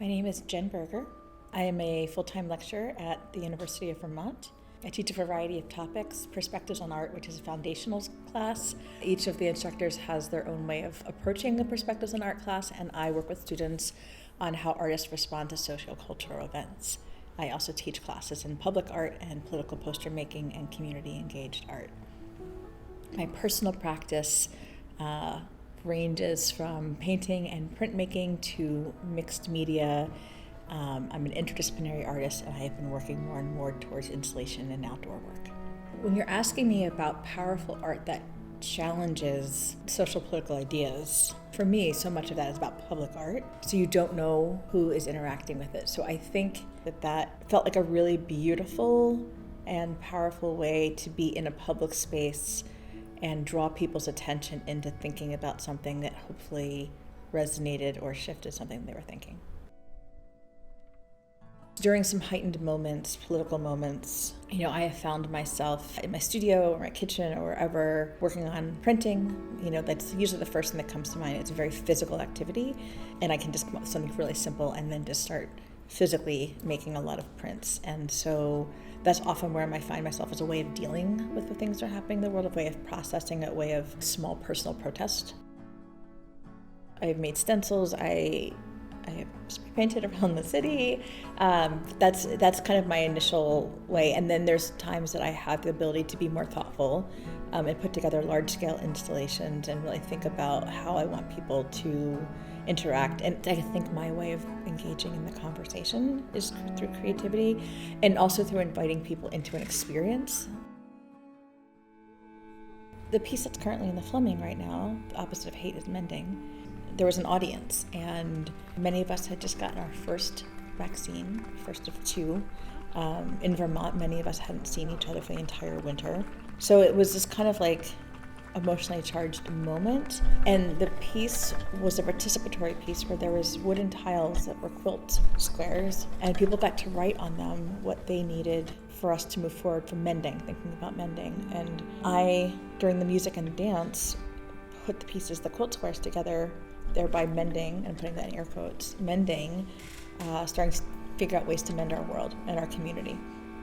My name is Jen Berger. I am a full-time lecturer at the University of Vermont. I teach a variety of topics, Perspectives on Art, which is a foundational class. Each of the instructors has their own way of approaching the Perspectives on Art class, and I work with students on how artists respond to sociocultural events. I also teach classes in public art and political poster making and community engaged art. My personal practice ranges from painting and printmaking to mixed media. I'm an interdisciplinary artist, and I have been working more and more towards installation and outdoor work. When you're asking me about powerful art that challenges social political ideas, for me, so much of that is about public art, so you don't know who is interacting with it. So I think that felt like a really beautiful and powerful way to be in a public space and draw people's attention into thinking about something that hopefully resonated or shifted something they were thinking. During some heightened moments, political moments, I have found myself in my studio or my kitchen or wherever working on printing. That's usually the first thing that comes to mind. It's a very physical activity, and I can just come up with something really simple and then just start physically making a lot of prints. And so that's often where I find myself as a way of dealing with the things that are happening in the world, a way of processing, a way of small personal protest. I've made stencils. I have painted around the city. That's kind of my initial way. And then there's times that I have the ability to be more thoughtful and put together large-scale installations and really think about how I want people to interact. And I think my way of engaging in the conversation is through creativity and also through inviting people into an experience. The piece that's currently in the Fleming right now, The Opposite of Hate is Mending, there was an audience, and many of us had just gotten our first vaccine, first of two. In Vermont, many of us hadn't seen each other for the entire winter. So it was this kind of like emotionally charged moment. And the piece was a participatory piece where there was wooden tiles that were quilt squares, and people got to write on them what they needed for us to move forward from mending, thinking about mending. And I, during the music and dance, put the pieces, the quilt squares together, thereby mending, and putting that in air quotes, mending, starting to figure out ways to mend our world and our community.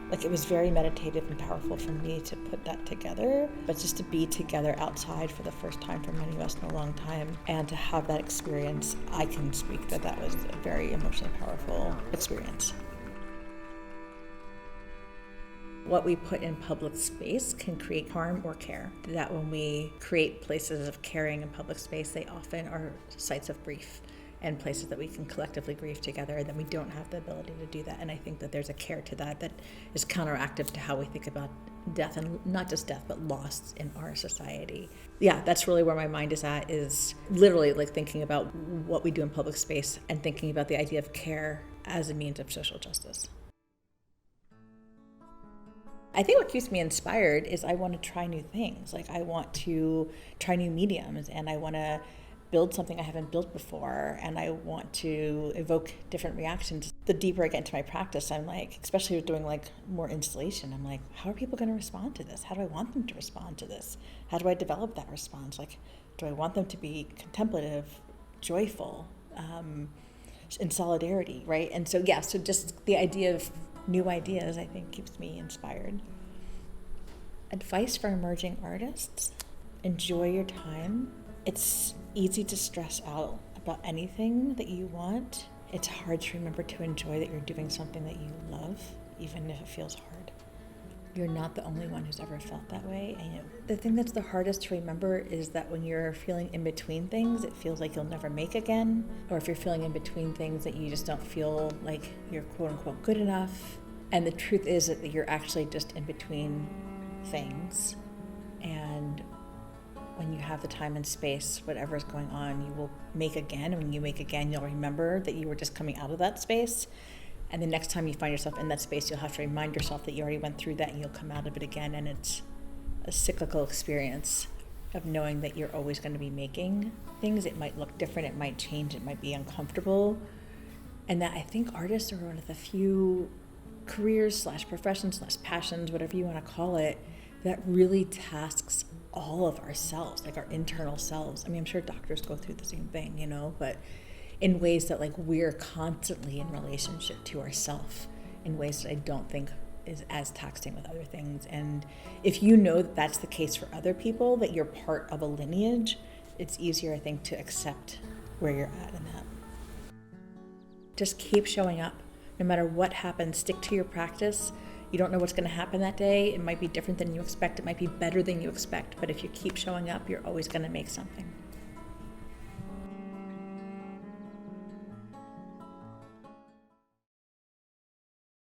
Like, it was very meditative and powerful for me to put that together, but just to be together outside for the first time for many of us in a long time, and to have that experience, I can speak that was a very emotionally powerful experience. What we put in public space can create harm or care. That when we create places of caring in public space, they often are sites of grief and places that we can collectively grieve together, and then we don't have the ability to do that. And I think that there's a care to that is counteractive to how we think about death, and not just death, but loss in our society. Yeah, that's really where my mind is at, is literally like thinking about what we do in public space and thinking about the idea of care as a means of social justice. I think what keeps me inspired is I want to try new things. Like, I want to try new mediums, and I want to build something I haven't built before, and I want to evoke different reactions. The deeper I get into my practice, I'm like, especially with doing like more installation, I'm like, how are people going to respond to this? How do I want them to respond to this? How do I develop that response? Like, do I want them to be contemplative, joyful, in solidarity, right? And so, so just the idea of new ideas, I think, keeps me inspired. Advice for emerging artists: enjoy your time. It's easy to stress out about anything that you want. It's hard to remember to enjoy that you're doing something that you love, even if it feels hard. You're not the only one who's ever felt that way. And the thing that's the hardest to remember is that when you're feeling in between things, it feels like you'll never make again. Or if you're feeling in between things, that you just don't feel like you're quote unquote good enough. And the truth is that you're actually just in between things. And when you have the time and space, whatever's going on, you will make again. And when you make again, you'll remember that you were just coming out of that space. And the next time you find yourself in that space, you'll have to remind yourself that you already went through that, and you'll come out of it again. And it's a cyclical experience of knowing that you're always going to be making things. It might look different, it might change, it might be uncomfortable. And that I think artists are one of the few careers / professions / passions, whatever you want to call it, that really tasks all of ourselves, like our internal selves. I mean, I'm sure doctors go through the same thing, but in ways that like we're constantly in relationship to ourself in ways that I don't think is as taxing with other things. And if you know that that's the case for other people, that you're part of a lineage, it's easier, I think, to accept where you're at in that. Just keep showing up. No matter what happens, stick to your practice. You don't know what's going to happen that day. It might be different than you expect. It might be better than you expect. But if you keep showing up, you're always going to make something.